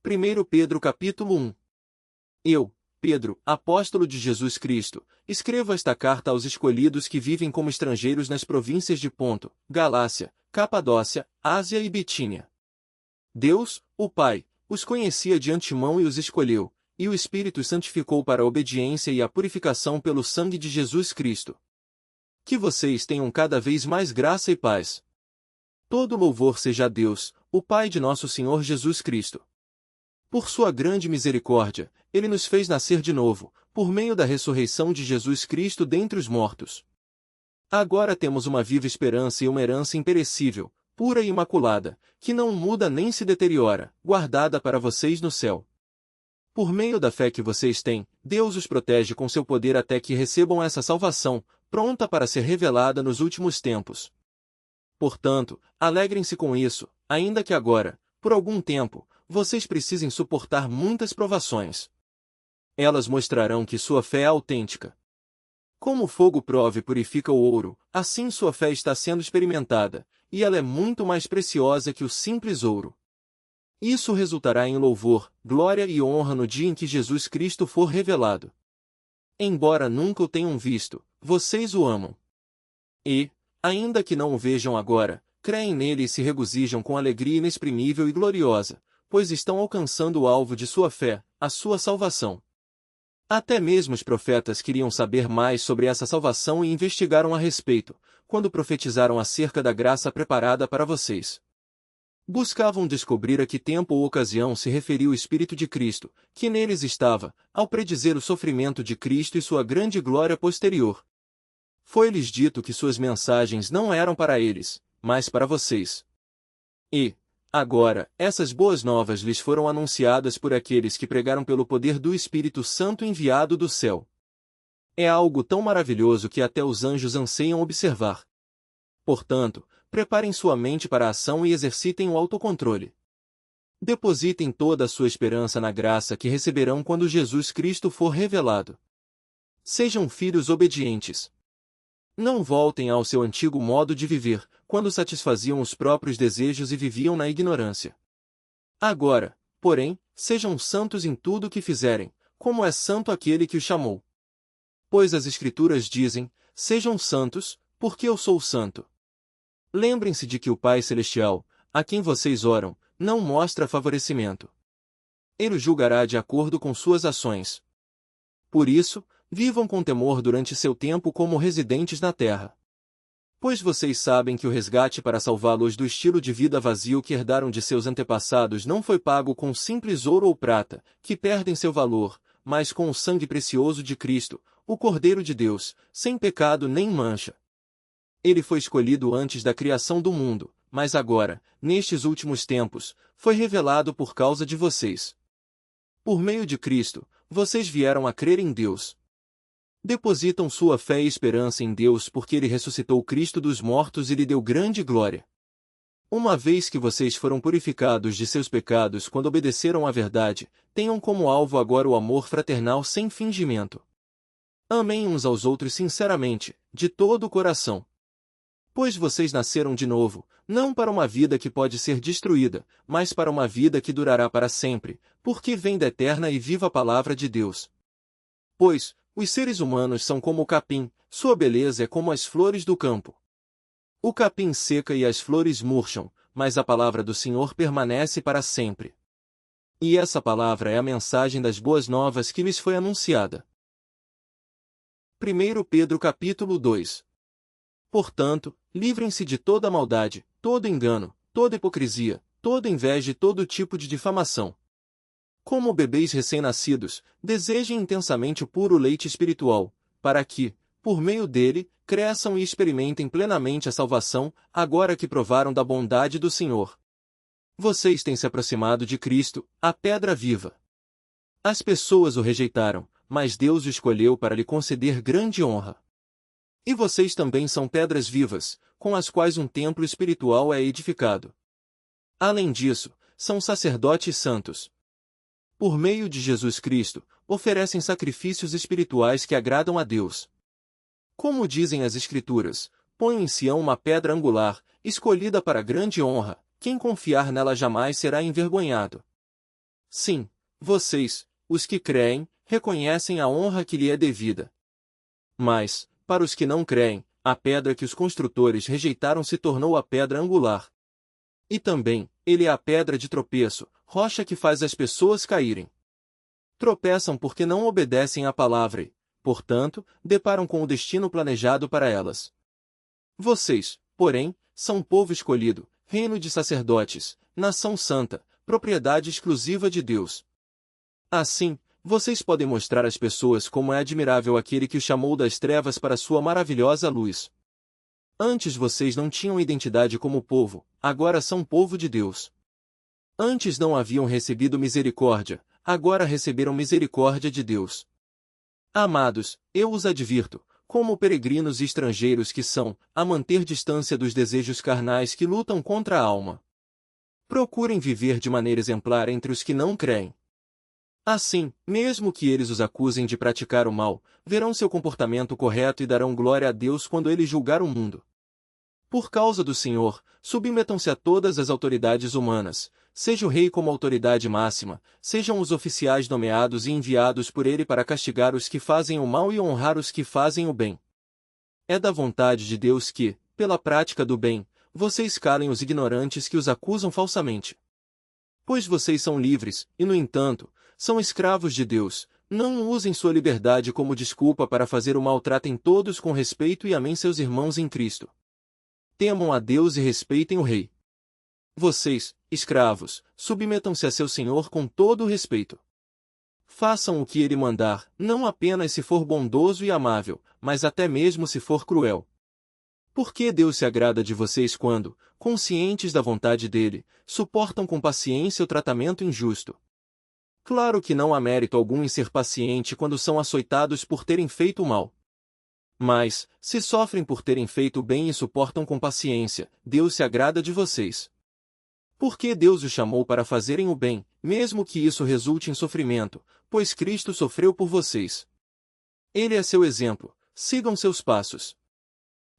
1 Pedro capítulo 1. Eu, Pedro, apóstolo de Jesus Cristo, escrevo esta carta aos escolhidos que vivem como estrangeiros nas províncias de Ponto, Galácia, Capadócia, Ásia e Bitínia. Deus, o Pai, os conhecia de antemão e os escolheu, e o Espírito os santificou para a obediência e a purificação pelo sangue de Jesus Cristo. Que vocês tenham cada vez mais graça e paz. Todo louvor seja a Deus, o Pai de nosso Senhor Jesus Cristo. Por sua grande misericórdia, Ele nos fez nascer de novo, por meio da ressurreição de Jesus Cristo dentre os mortos. Agora temos uma viva esperança e uma herança imperecível, pura e imaculada, que não muda nem se deteriora, guardada para vocês no céu. Por meio da fé que vocês têm, Deus os protege com seu poder até que recebam essa salvação, pronta para ser revelada nos últimos tempos. Portanto, alegrem-se com isso, ainda que agora, por algum tempo, vocês precisem suportar muitas provações. Elas mostrarão que sua fé é autêntica. Como o fogo prova e purifica o ouro, assim sua fé está sendo experimentada, e ela é muito mais preciosa que o simples ouro. Isso resultará em louvor, glória e honra no dia em que Jesus Cristo for revelado. Embora nunca o tenham visto, vocês o amam. E, ainda que não o vejam agora, creem nele e se regozijam com alegria inexprimível e gloriosa, pois estão alcançando o alvo de sua fé, a sua salvação. Até mesmo os profetas queriam saber mais sobre essa salvação e investigaram a respeito, quando profetizaram acerca da graça preparada para vocês. Buscavam descobrir a que tempo ou ocasião se referia o Espírito de Cristo, que neles estava, ao predizer o sofrimento de Cristo e sua grande glória posterior. Foi-lhes dito que suas mensagens não eram para eles, mas para vocês. E, agora, essas boas novas lhes foram anunciadas por aqueles que pregaram pelo poder do Espírito Santo enviado do céu. É algo tão maravilhoso que até os anjos anseiam observar. Portanto, preparem sua mente para a ação e exercitem o autocontrole. Depositem toda a sua esperança na graça que receberão quando Jesus Cristo for revelado. Sejam filhos obedientes. Não voltem ao seu antigo modo de viver, quando satisfaziam os próprios desejos e viviam na ignorância. Agora, porém, sejam santos em tudo o que fizerem, como é santo aquele que os chamou. Pois as Escrituras dizem, sejam santos, porque eu sou santo. Lembrem-se de que o Pai Celestial, a quem vocês oram, não mostra favorecimento. Ele os julgará de acordo com suas ações. Por isso, vivam com temor durante seu tempo como residentes na terra. Pois vocês sabem que o resgate para salvá-los do estilo de vida vazio que herdaram de seus antepassados não foi pago com simples ouro ou prata, que perdem seu valor, mas com o sangue precioso de Cristo, o Cordeiro de Deus, sem pecado nem mancha. Ele foi escolhido antes da criação do mundo, mas agora, nestes últimos tempos, foi revelado por causa de vocês. Por meio de Cristo, vocês vieram a crer em Deus. Depositam sua fé e esperança em Deus porque Ele ressuscitou Cristo dos mortos e lhe deu grande glória. Uma vez que vocês foram purificados de seus pecados quando obedeceram à verdade, tenham como alvo agora o amor fraternal sem fingimento. Amem uns aos outros sinceramente, de todo o coração. Pois vocês nasceram de novo, não para uma vida que pode ser destruída, mas para uma vida que durará para sempre, porque vem da eterna e viva palavra de Deus. Pois, os seres humanos são como o capim, sua beleza é como as flores do campo. O capim seca e as flores murcham, mas a palavra do Senhor permanece para sempre. E essa palavra é a mensagem das boas novas que lhes foi anunciada. 1 Pedro capítulo 2. Portanto, livrem-se de toda maldade, todo engano, toda hipocrisia, toda inveja e todo tipo de difamação. Como bebês recém-nascidos, desejem intensamente o puro leite espiritual, para que, por meio dele, cresçam e experimentem plenamente a salvação, agora que provaram da bondade do Senhor. Vocês têm se aproximado de Cristo, a pedra viva. As pessoas o rejeitaram, mas Deus o escolheu para lhe conceder grande honra. E vocês também são pedras vivas, com as quais um templo espiritual é edificado. Além disso, são sacerdotes santos. Por meio de Jesus Cristo, oferecem sacrifícios espirituais que agradam a Deus. Como dizem as Escrituras, ponho em Sião uma pedra angular, escolhida para grande honra, quem confiar nela jamais será envergonhado. Sim, vocês, os que creem, reconhecem a honra que lhe é devida. Mas, para os que não creem, a pedra que os construtores rejeitaram se tornou a pedra angular. E também, ele é a pedra de tropeço, rocha que faz as pessoas caírem. Tropeçam porque não obedecem à palavra e, portanto, deparam com o destino planejado para elas. Vocês, porém, são um povo escolhido, reino de sacerdotes, nação santa, propriedade exclusiva de Deus. Assim, vocês podem mostrar às pessoas como é admirável aquele que os chamou das trevas para sua maravilhosa luz. Antes vocês não tinham identidade como povo, agora são povo de Deus. Antes não haviam recebido misericórdia, agora receberam misericórdia de Deus. Amados, eu os advirto, como peregrinos e estrangeiros que são, a manter distância dos desejos carnais que lutam contra a alma. Procurem viver de maneira exemplar entre os que não creem. Assim, mesmo que eles os acusem de praticar o mal, verão seu comportamento correto e darão glória a Deus quando ele julgar o mundo. Por causa do Senhor, submetam-se a todas as autoridades humanas, seja o rei como autoridade máxima, sejam os oficiais nomeados e enviados por ele para castigar os que fazem o mal e honrar os que fazem o bem. É da vontade de Deus que, pela prática do bem, vocês calem os ignorantes que os acusam falsamente. Pois vocês são livres, e no entanto, são escravos de Deus. Não usem sua liberdade como desculpa para fazer o mal. Tratem todos com respeito e amem seus irmãos em Cristo. Temam a Deus e respeitem o Rei. Vocês, escravos, submetam-se a seu Senhor com todo o respeito. Façam o que ele mandar, não apenas se for bondoso e amável, mas até mesmo se for cruel. Porque Deus se agrada de vocês quando, conscientes da vontade dele, suportam com paciência o tratamento injusto. Claro que não há mérito algum em ser paciente quando são açoitados por terem feito o mal. Mas, se sofrem por terem feito o bem e suportam com paciência, Deus se agrada de vocês. Porque Deus os chamou para fazerem o bem, mesmo que isso resulte em sofrimento, pois Cristo sofreu por vocês. Ele é seu exemplo, sigam seus passos.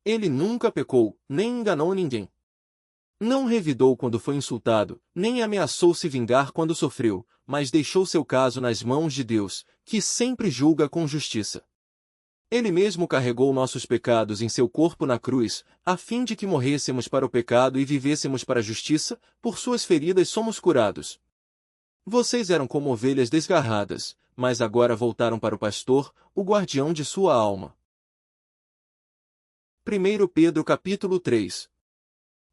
Ele nunca pecou, nem enganou ninguém. Não revidou quando foi insultado, nem ameaçou se vingar quando sofreu, mas deixou seu caso nas mãos de Deus, que sempre julga com justiça. Ele mesmo carregou nossos pecados em seu corpo na cruz, a fim de que morrêssemos para o pecado e vivêssemos para a justiça, por suas feridas somos curados. Vocês eram como ovelhas desgarradas, mas agora voltaram para o pastor, o guardião de sua alma. 1 Pedro capítulo 3.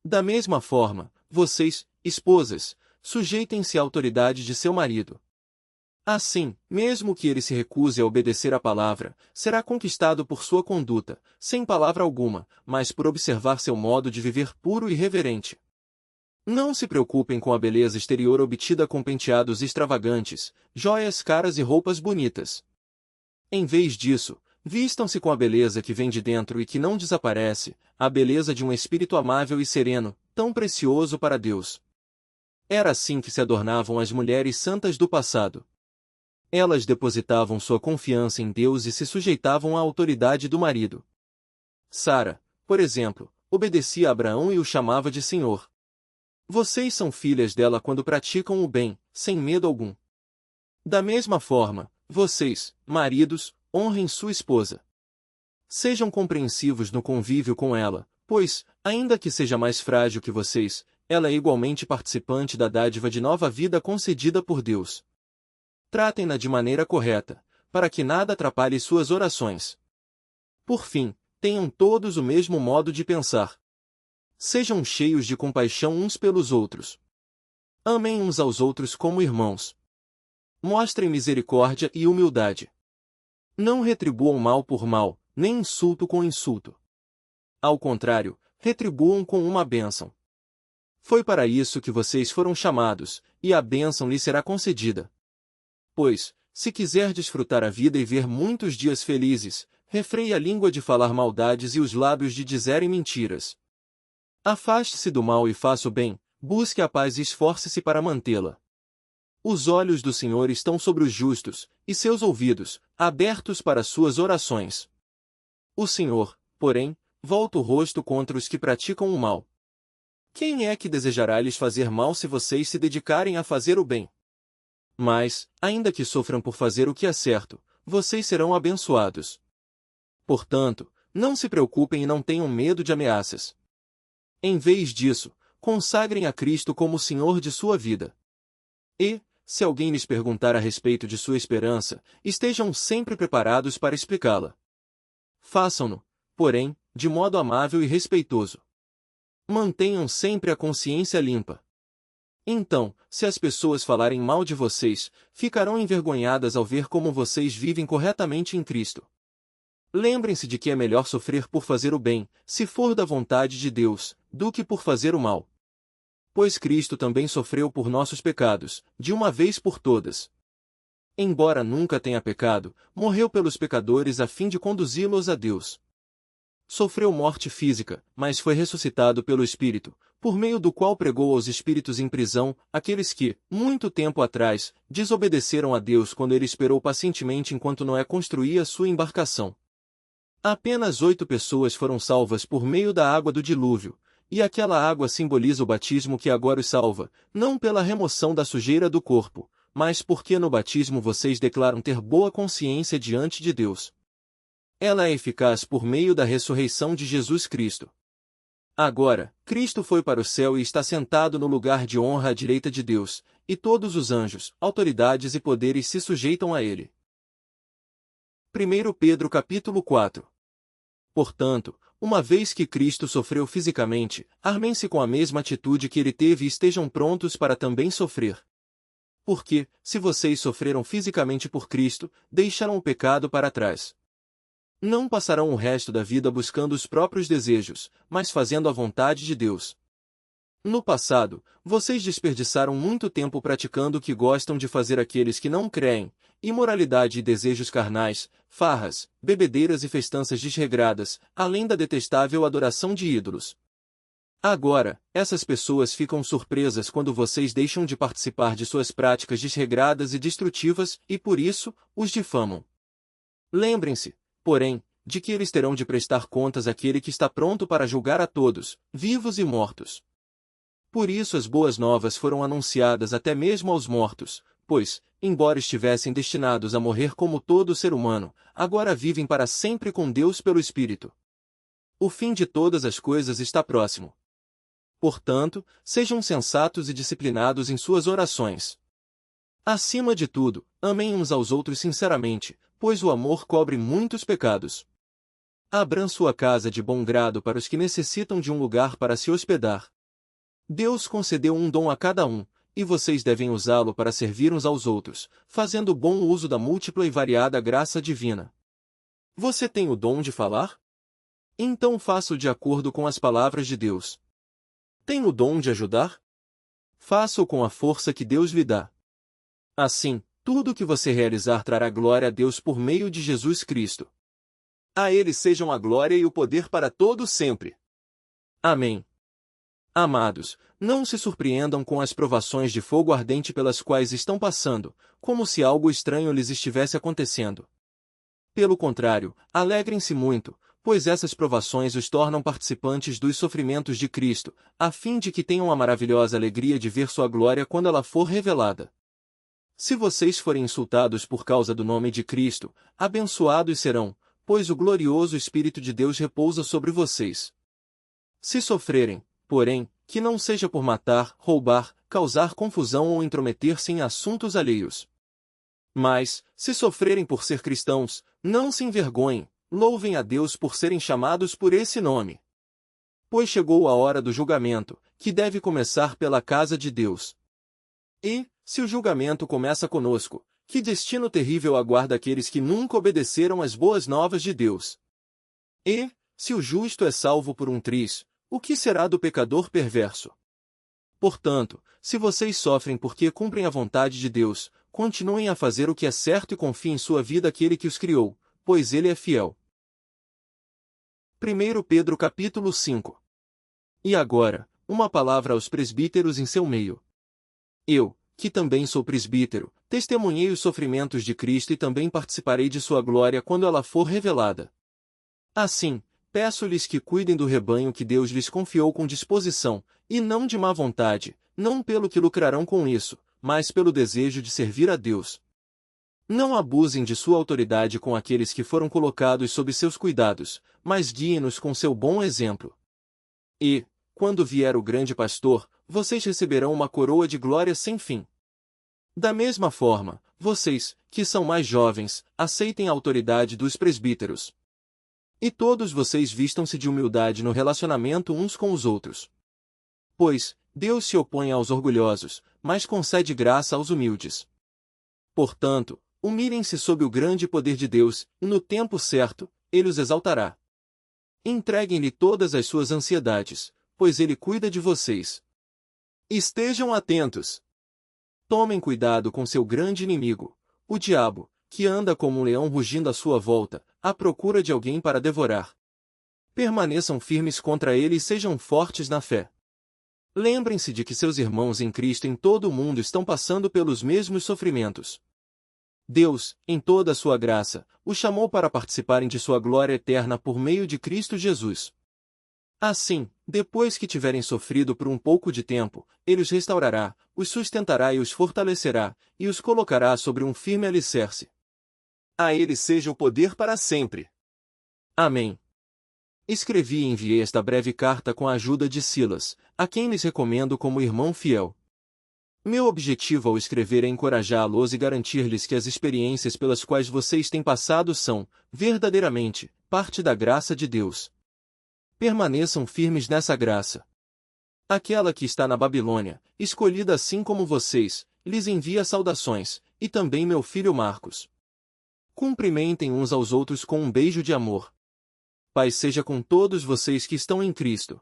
Da mesma forma, vocês, esposas, sujeitem-se à autoridade de seu marido. Assim, mesmo que ele se recuse a obedecer à palavra, será conquistado por sua conduta, sem palavra alguma, mas por observar seu modo de viver puro e reverente. Não se preocupem com a beleza exterior obtida com penteados extravagantes, joias caras e roupas bonitas. Em vez disso, vistam-se com a beleza que vem de dentro e que não desaparece, a beleza de um espírito amável e sereno, tão precioso para Deus. Era assim que se adornavam as mulheres santas do passado. Elas depositavam sua confiança em Deus e se sujeitavam à autoridade do marido. Sara, por exemplo, obedecia a Abraão e o chamava de Senhor. Vocês são filhas dela quando praticam o bem, sem medo algum. Da mesma forma, vocês, maridos, honrem sua esposa. Sejam compreensivos no convívio com ela, pois, ainda que seja mais frágil que vocês, ela é igualmente participante da dádiva de nova vida concedida por Deus. Tratem-na de maneira correta, para que nada atrapalhe suas orações. Por fim, tenham todos o mesmo modo de pensar. Sejam cheios de compaixão uns pelos outros. Amem uns aos outros como irmãos. Mostrem misericórdia e humildade. Não retribuam mal por mal, nem insulto com insulto. Ao contrário, retribuam com uma bênção. Foi para isso que vocês foram chamados, e a bênção lhe será concedida. Pois, se quiser desfrutar a vida e ver muitos dias felizes, refreie a língua de falar maldades e os lábios de dizerem mentiras. Afaste-se do mal e faça o bem, busque a paz e esforce-se para mantê-la. Os olhos do Senhor estão sobre os justos, e seus ouvidos, abertos para suas orações. O Senhor, porém, volta o rosto contra os que praticam o mal. Quem é que desejará lhes fazer mal se vocês se dedicarem a fazer o bem? Mas, ainda que sofram por fazer o que é certo, vocês serão abençoados. Portanto, não se preocupem e não tenham medo de ameaças. Em vez disso, consagrem a Cristo como o Senhor de sua vida. E, se alguém lhes perguntar a respeito de sua esperança, estejam sempre preparados para explicá-la. Façam-no, porém, de modo amável e respeitoso. Mantenham sempre a consciência limpa. Então, se as pessoas falarem mal de vocês, ficarão envergonhadas ao ver como vocês vivem corretamente em Cristo. Lembrem-se de que é melhor sofrer por fazer o bem, se for da vontade de Deus, do que por fazer o mal. Pois Cristo também sofreu por nossos pecados, de uma vez por todas. Embora nunca tenha pecado, morreu pelos pecadores a fim de conduzi-los a Deus. Sofreu morte física, mas foi ressuscitado pelo Espírito, por meio do qual pregou aos espíritos em prisão, aqueles que, muito tempo atrás, desobedeceram a Deus quando ele esperou pacientemente enquanto Noé construía sua embarcação. Apenas 8 pessoas foram salvas por meio da água do dilúvio, e aquela água simboliza o batismo que agora os salva, não pela remoção da sujeira do corpo, mas porque no batismo vocês declaram ter boa consciência diante de Deus. Ela é eficaz por meio da ressurreição de Jesus Cristo. Agora, Cristo foi para o céu e está sentado no lugar de honra à direita de Deus, e todos os anjos, autoridades e poderes se sujeitam a ele. 1 Pedro capítulo 4. Portanto, uma vez que Cristo sofreu fisicamente, armem-se com a mesma atitude que ele teve e estejam prontos para também sofrer. Porque, se vocês sofreram fisicamente por Cristo, deixarão o pecado para trás. Não passarão o resto da vida buscando os próprios desejos, mas fazendo a vontade de Deus. No passado, vocês desperdiçaram muito tempo praticando o que gostam de fazer aqueles que não creem, imoralidade e desejos carnais, farras, bebedeiras e festanças desregradas, além da detestável adoração de ídolos. Agora, essas pessoas ficam surpresas quando vocês deixam de participar de suas práticas desregradas e destrutivas e, por isso, os difamam. Lembrem-se, porém, de que eles terão de prestar contas àquele que está pronto para julgar a todos, vivos e mortos. Por isso as boas novas foram anunciadas até mesmo aos mortos, pois, embora estivessem destinados a morrer como todo ser humano, agora vivem para sempre com Deus pelo Espírito. O fim de todas as coisas está próximo. Portanto, sejam sensatos e disciplinados em suas orações. Acima de tudo, amem uns aos outros sinceramente, pois o amor cobre muitos pecados. Abram sua casa de bom grado para os que necessitam de um lugar para se hospedar. Deus concedeu um dom a cada um, e vocês devem usá-lo para servir uns aos outros, fazendo bom uso da múltipla e variada graça divina. Você tem o dom de falar? Então faça-o de acordo com as palavras de Deus. Tem o dom de ajudar? Faça-o com a força que Deus lhe dá. Assim, tudo o que você realizar trará glória a Deus por meio de Jesus Cristo. A Ele sejam a glória e o poder para todo sempre. Amém. Amados, não se surpreendam com as provações de fogo ardente pelas quais estão passando, como se algo estranho lhes estivesse acontecendo. Pelo contrário, alegrem-se muito, pois essas provações os tornam participantes dos sofrimentos de Cristo, a fim de que tenham a maravilhosa alegria de ver sua glória quando ela for revelada. Se vocês forem insultados por causa do nome de Cristo, abençoados serão, pois o glorioso Espírito de Deus repousa sobre vocês. Se sofrerem, porém, que não seja por matar, roubar, causar confusão ou intrometer-se em assuntos alheios. Mas, se sofrerem por ser cristãos, não se envergonhem, louvem a Deus por serem chamados por esse nome. Pois chegou a hora do julgamento, que deve começar pela casa de Deus. E, se o julgamento começa conosco, que destino terrível aguarda aqueles que nunca obedeceram às boas novas de Deus. E, se o justo é salvo por um triz, o que será do pecador perverso? Portanto, se vocês sofrem porque cumprem a vontade de Deus, continuem a fazer o que é certo e confiem em sua vida aquele que os criou, pois ele é fiel. 1 Pedro capítulo 5. E agora, uma palavra aos presbíteros em seu meio. Eu, que também sou presbítero, testemunhei os sofrimentos de Cristo e também participarei de sua glória quando ela for revelada. Assim, peço-lhes que cuidem do rebanho que Deus lhes confiou com disposição, e não de má vontade, não pelo que lucrarão com isso, mas pelo desejo de servir a Deus. Não abusem de sua autoridade com aqueles que foram colocados sob seus cuidados, mas guiem-nos com seu bom exemplo. E, quando vier o grande pastor, vocês receberão uma coroa de glória sem fim. Da mesma forma, vocês, que são mais jovens, aceitem a autoridade dos presbíteros. E todos vocês vistam-se de humildade no relacionamento uns com os outros. Pois, Deus se opõe aos orgulhosos, mas concede graça aos humildes. Portanto, humilhem-se sob o grande poder de Deus, e no tempo certo, Ele os exaltará. Entreguem-lhe todas as suas ansiedades, pois Ele cuida de vocês. Estejam atentos. Tomem cuidado com seu grande inimigo, o diabo, que anda como um leão rugindo à sua volta, à procura de alguém para devorar. Permaneçam firmes contra ele e sejam fortes na fé. Lembrem-se de que seus irmãos em Cristo em todo o mundo estão passando pelos mesmos sofrimentos. Deus, em toda a sua graça, os chamou para participarem de sua glória eterna por meio de Cristo Jesus. Assim, depois que tiverem sofrido por um pouco de tempo, Ele os restaurará, os sustentará e os fortalecerá, e os colocará sobre um firme alicerce. A Ele seja o poder para sempre. Amém. Escrevi e enviei esta breve carta com a ajuda de Silas, a quem lhes recomendo como irmão fiel. Meu objetivo ao escrever é encorajá-los e garantir-lhes que as experiências pelas quais vocês têm passado são, verdadeiramente, parte da graça de Deus. Permaneçam firmes nessa graça. Aquela que está na Babilônia, escolhida assim como vocês, lhes envia saudações, e também meu filho Marcos. Cumprimentem uns aos outros com um beijo de amor. Paz seja com todos vocês que estão em Cristo.